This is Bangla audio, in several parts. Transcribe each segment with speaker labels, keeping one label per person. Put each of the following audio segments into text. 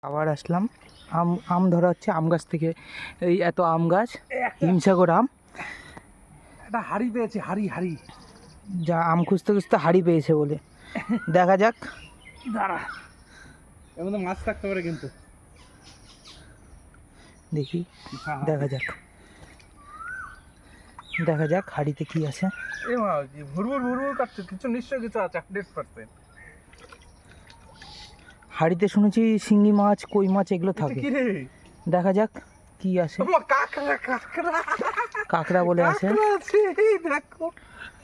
Speaker 1: আবার আসলাম আম ধরা হচ্ছে আম গাছ থেকে। এই এত আম গাছ, হিমসাগর আম।
Speaker 2: একটা হাড়ি পেয়েছে, হাড়ি
Speaker 1: যা আম খুঁজতে খুঁজতে হাড়ি পেয়েছে বলে। দেখা যাক,
Speaker 2: দাঁড়া, এর মধ্যে মাছ থাকতে পারে কিন্তু।
Speaker 1: দেখি, দেখা যাক হাড়িতে কি আছে।
Speaker 2: এ মা, ভুরভুর কাটছে, কিছু নিশ্চয় কিছু আছে 100%।
Speaker 1: হাড়িতে শুনেছি শিঙি মাছ, কই মাছ এগুলো থাকে। দেখা যাক কি আছে। কাঁকড়া বলে আছে।
Speaker 2: দেখো,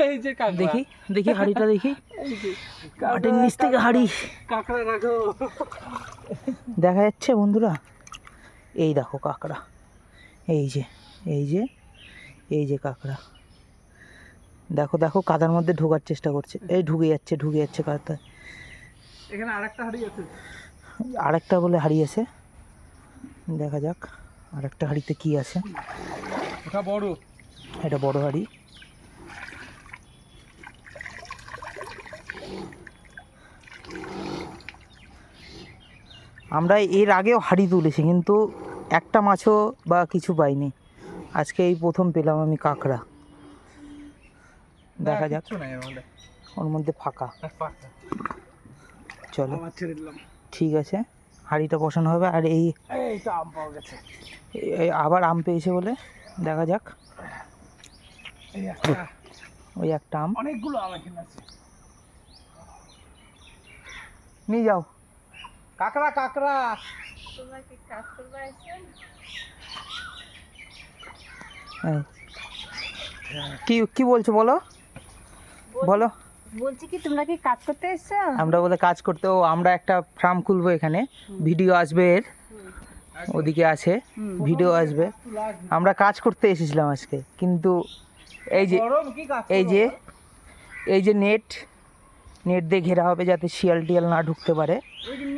Speaker 2: এই যে কাঁকড়া।
Speaker 1: দেখি হাড়িটা দেখি। মাটির নিচ থেকে হাড়ি
Speaker 2: কাঁকড়া রাখো।
Speaker 1: দেখা যাচ্ছে বন্ধুরা, এই দেখো কাঁকড়া। এই যে কাঁকড়া। দেখো কাদার মধ্যে ঢোকার চেষ্টা করছে। এই ঢুকে যাচ্ছে কাদা।
Speaker 2: এখানে আরেকটা হাড়ি আছে,
Speaker 1: আরেকটা বলে হাড়ি আছে। দেখা যাক আরেকটা হাড়িতে কি আছে।
Speaker 2: ওটা বড়,
Speaker 1: এটা বড় হাড়ি। আমরা এর আগেও হাড়ি তুলেছি, কিন্তু একটা মাছও বা কিছু পাইনি। আজকে এই প্রথম পেলাম আমি কাঁকড়া। দেখা যাক, ওর মধ্যে ফাঁকা। চলো ঠিক আছে, হাঁড়িটা বসানো হবে। আর
Speaker 2: এইটা আম পাওয়া গেছে,
Speaker 1: আবার আম পেয়েছে বলে দেখা যাক। ওই একটা আম,
Speaker 2: অনেকগুলো আম এখানে আছে।
Speaker 1: নিয়ে যাও।
Speaker 2: কাঁকড়া
Speaker 1: কি বলছো বলো।
Speaker 3: বলছি কি, তোমরা কি কাজ করতে এসছো?
Speaker 1: আমরা বলে কাজ করতে। আমরা একটা ফার্ম খুলবো এখানে, ভিডিও আসবে এর, ওদিকে আছে ভিডিও আসবে। আমরা কাজ করতে এসেছিলাম আজকে, কিন্তু এই যে নেট দিয়ে ঘেরা হবে যাতে শিয়াল টিয়াল না ঢুকতে পারে।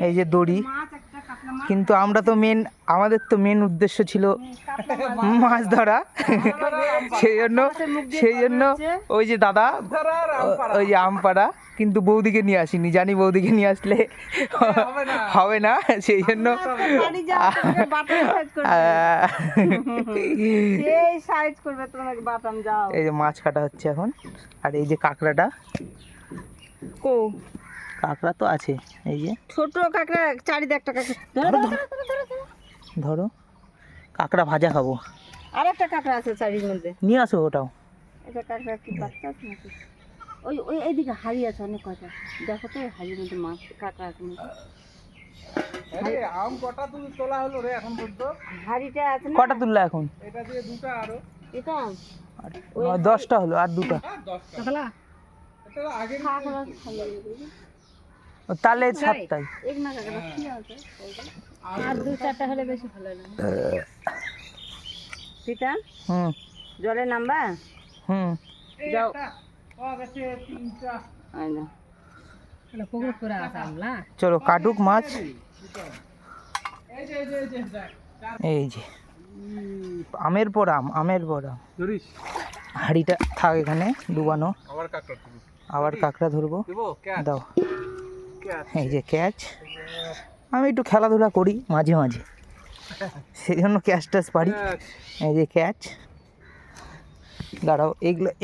Speaker 1: এই যে দড়ি। কিন্তু আমাদের তো মেন উদ্দেশ্য ছিল মাছ ধরা। সেই জন্য ওই যে দাদা, ওই যে আম পাড়া, কিন্তু বৌদিকে নিয়ে আসিনি। জানি বৌদিকে নিয়ে আসলে হবে না, সেই জন্য এই যে মাছ কাটা হচ্ছে এখন। আর এই যে কাঁকড়াটা, কাঁকড়া তো আছে, এই যে
Speaker 3: ছোট কাঁকড়া, চারিদিকে একটা কাঁকড়া।
Speaker 1: ধরো কাঁকড়া ভাজা খাবো।
Speaker 3: আর একটা কাঁকড়া আছে চারির মধ্যে,
Speaker 1: নিয়ে আসো ওটাও।
Speaker 3: এটা কাঁকড়া কি বাচ্চা আছে নাকি? ওই এইদিকে হাড়ি আছে অনেক কয়টা, দেখো তো হাড়ির মধ্যে মাছ কাঁকড়া আছে।
Speaker 2: আম কটা তোলা হলো রে এখন পর্যন্ত?
Speaker 3: হাড়িটা আছে না?
Speaker 1: কটা তুললা এখন?
Speaker 2: এটা দিয়ে দুটো, আরো
Speaker 3: এটা
Speaker 1: 10টা হলো, আর দুটো। তাহলে 7টাই।
Speaker 3: আর 2-4টা হলে বেশি ভালো লাগে। পিতা জলে নামবা? যাও।
Speaker 1: চলো কাটুক মাছ। এই যে আমের পর আম। হাঁড়িটা থাক এখানে ডুবানো। আবার কাঁকড়া ধরবো। দাও। এই যে ক্যাচ। আমি একটু খেলাধুলা করি মাঝে মাঝে, সেই জন্য ক্যাচ ট্যাচ পারি। এই যে ক্যাচ। দাঁড়াও,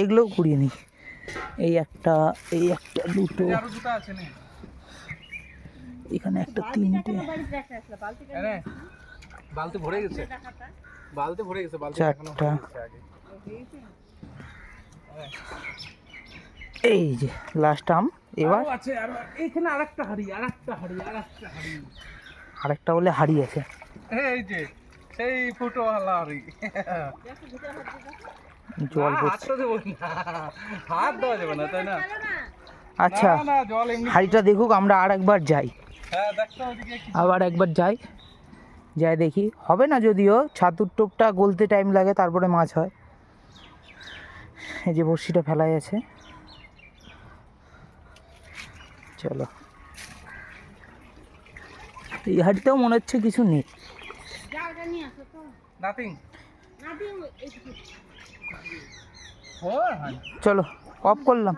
Speaker 1: এগুলোও কুড়িয়ে নিই। এই একটা দুটো, এখানে একটা, 3টে,
Speaker 2: বালতি ভরে গেছে,
Speaker 1: 4টা। এই যে লাস্ট আম। এবার
Speaker 2: এইখানে আরেকটা হাড়ি।
Speaker 1: আরেকটা বলে হাড়ি আছে।
Speaker 2: এই যে সেই ফুটোওয়ালা হাড়ি।
Speaker 1: জল পড়ছে।
Speaker 2: হাত দেওয়া যাবে না, তাই না?
Speaker 1: আচ্ছা, হাড়িটা দেখুক, আমরা আর একবার যাই। আবার একবার যাই দেখি। হবে না যদিও, ছাতুর টোপটা গলতে টাইম লাগে, তারপরে মাছ হয়। এই যে বড়শিটা ফেলাই আছে। চলো, এই হাড়িতেও মনে হচ্ছে কিছু নেই। চলো অফ করলাম।